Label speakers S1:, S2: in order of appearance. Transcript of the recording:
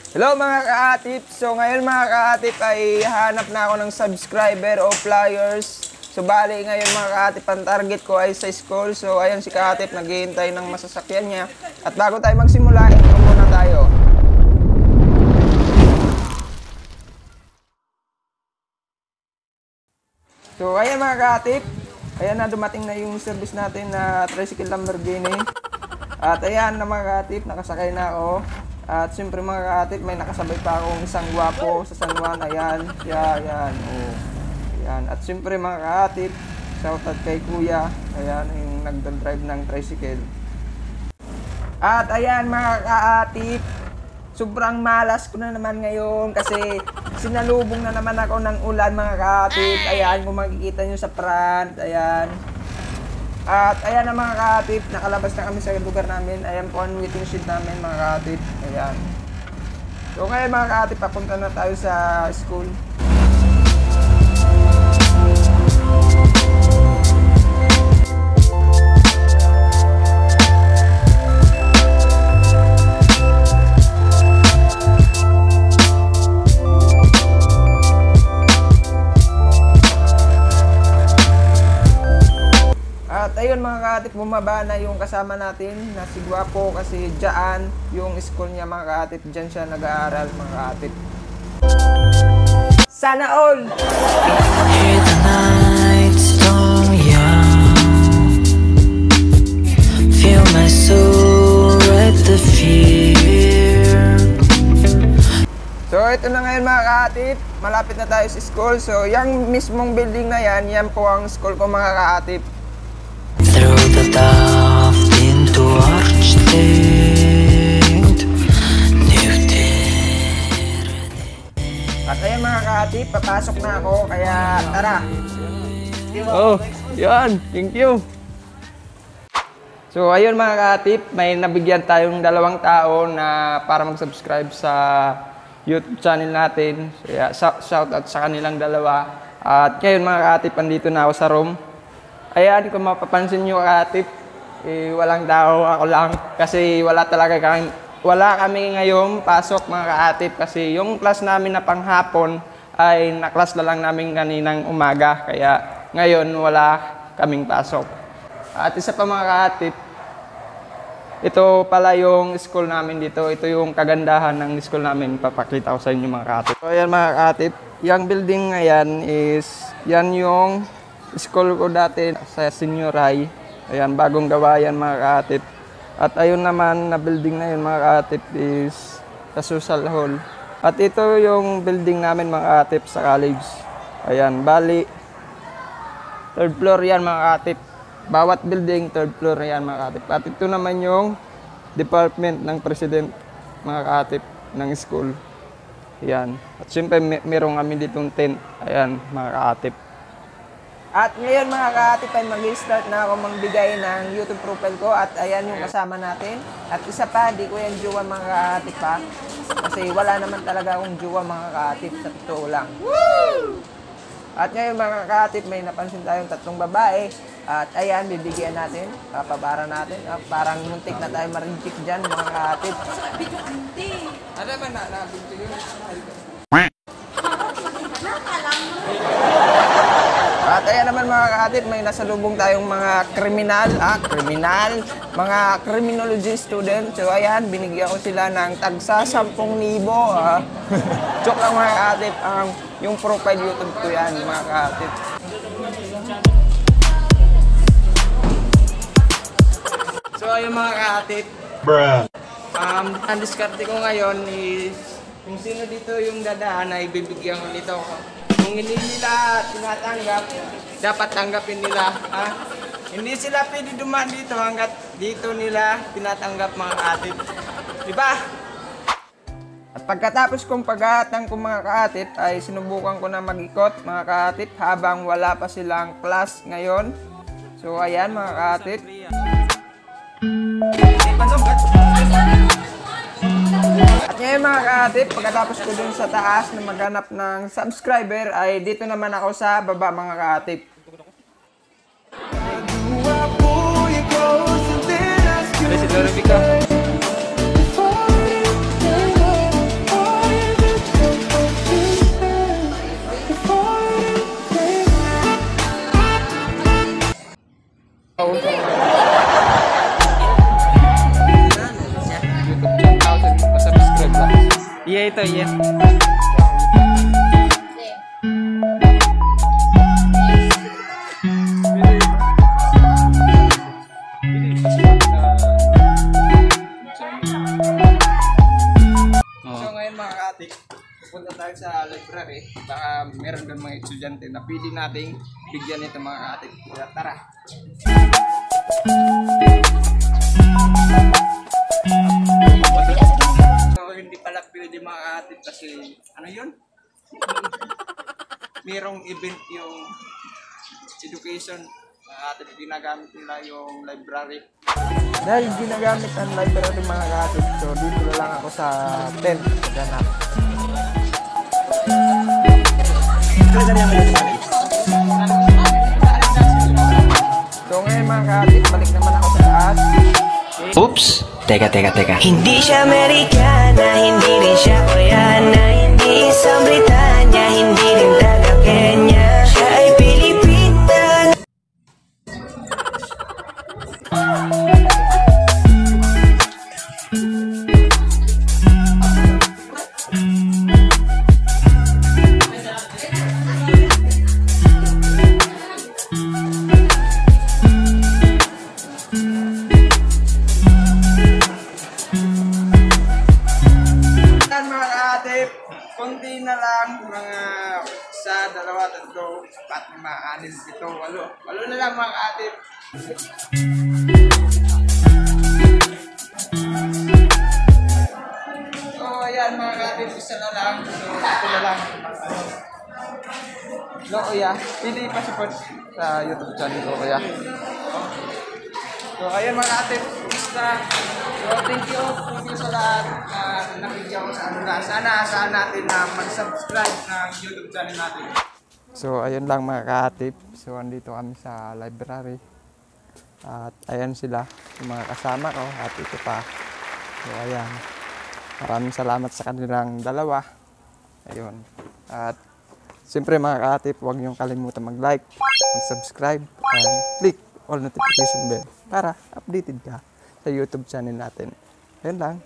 S1: Hello mga ka-atip! So ngayon mga ka-atip ay hanap na ako ng subscriber o flyers. So bali ngayon mga ka-atip ang target ko ay sa school. So ayun si ka-atip naghihintay ng masasakyan niya. At bago tayo magsimula, intro muna tayo. So ayan mga ka-atip, ayan na dumating na yung service natin na tricycle Lamborghini. At ayan na mga ka-atip, nakasakay na ako. At siyempre mga ka-atip, may nakasabay pa akong isang gwapo sa San Juan. Ayan, siya, ayan, oh. Ayan. At siyempre mga ka-atip, shoutout kay Kuya. Ayan, yung nagdadrive ng tricycle. At ayan mga ka-atip, sobrang malas ko na naman ngayon kasi sinalubong na naman ako ng ulan mga ka-atip. Ayan, kung makikita nyo sa front, ayan. At ayan na mga ka-atip, nakalabas na kami sa lugar namin. Ayan po ang waiting shed namin mga ka-atip. Ayan. So ngayon mga ka-atip, papunta na tayo sa school. Ayun mga ka-atip, bumaba na yung kasama natin na si Gwapo kasi dyan yung school niya mga ka-atip. Dyan siya nag-aaral mga ka-atip. Sana all!
S2: Hear the night storm young. Feel my soul at the fear.
S1: So ito na ngayon mga ka-atip, malapit na tayo sa school. So yung mismong building na yan po ang school ko mga ka-atip.
S2: Through the daft into architect.
S1: At ayun mga ka-atip, papasok na ako kaya tara.
S3: Oh, yan. Thank you.
S1: So ayun mga ka-atip, may nabigyan tayong 2 tao na para mag-subscribe sa YouTube channel natin. So, yeah, shout out sa kanilang 2. At ngayon mga ka-atip, andito na ako sa room. Ayan, kung mapapansin nyo ka-atip, walang tao, ako lang. Kasi wala kami ngayong pasok mga ka-atip. Kasi yung class namin na panghapon ay na-class na lang namin kaninang umaga. Kaya ngayon wala kaming pasok. At isa pa mga ka-atip, ito pala yung school namin dito. Ito yung kagandahan ng school namin. Papakita ko sa inyo mga ka-atip. So ayan mga ka-atip, yung building na yan is, yan yung school ko dati sa senior high. Ayan, bagong gawa yan mga ka-atip. At ayun naman na building na yun mga ka-atip is sa social hall. At ito yung building namin mga ka-atip sa college. Ayan, bali 3rd floor yan mga ka-atip. Bawat building 3rd floor yan mga ka-atip. At ito naman yung department ng president mga ka-atip ng school. Ayan. At siyempre meron kami ditong tent. Ayan mga ka-atip. At ngayon mga ka-atip ay mag-start na ako magbigay ng YouTube profile ko. At ayan yung kasama natin. At isa pa, di ko yan jowa mga ka-atip pa. Kasi wala naman talaga akong jowa mga ka-atip, sa totoo lang. Woo! At ngayon mga ka-atip, may napansin tayong 3 babae. At ayan, bibigyan natin, papabara natin. Parang muntik na tayo ma-reject dyan mga ka-atip. Ano ba na-video yun? At ayan naman mga ka-atip, may nasalubong tayong mga kriminal, mga criminology student. So ayan, binigyan ko sila ng tagsa 10,000. Joke lang mga ka-atip, yung profile YouTube ko yan mga ka-atip. So ayun mga ka-atip, ang diskarte ko ngayon is kung sino dito yung dadaan ay bibigyan ko nito. Kung hindi nila tinatanggap, dapat tanggapin nila. Ha? Hindi sila pwede dumaan dito hanggat dito nila tinatanggap mga ka-atip. Diba? At pagkatapos kong paghatang kong mga ka-atip ay sinubukan ko na mag-ikot mga ka-atip habang wala pa silang class ngayon. So ayan mga ka-atip. At ngayon mga ka-atip, pagkatapos ko dun sa taas na maghanap ng subscriber ay dito naman ako sa baba mga ka-atip. Ano si Loro Pico? Iya ito, iya. So ngayon mga ka-atik, pupunta tayo sa library. Baka meron doon mga estudyante na pili nating bigyan ito mga ka-atik. Kaya tara! So hindi pala pwede mga ka-atik kasi ano yun? Merong event yung education. Atin ginagamit nila yung library. Dahil ginagamit ang library mga kapit, so dito na lang ako sa tent sa ganap. So ngayon mga kapit, balik naman ako sa taas.
S2: Oops! Teka. Hindi siya Amerikana, hindi rin siya Koreana, hindi isang Britanya, hindi rin taga Kenya. Siya ay Pilipina.
S1: Yan mga ka-atip, konti na lang, mga sa 2, 3, 4, 5, 6, 7, 8. 8 na lang mga ka-atip. So ayan mga ka-atip, isa na lang. So ito na lang. No, kuya, pili pa support sa YouTube channel ko, kuya. So ayan mga ka-atip, basta. So thank you sa lahat na nakikita ko sa ano na. Sana saan natin na mag-subscribe ng YouTube channel natin. So ayun lang mga ka-atip. So andito kami sa library. At ayan sila, yung mga kasama ko at ito pa. So ayan. Maraming salamat sa kanilang dalawa. Ayun. At siyempre mga ka-atip, huwag niyong kalimutan mag-like, mag-subscribe, and click all notification bell para updated ka sa YouTube channel natin. Ayun lang.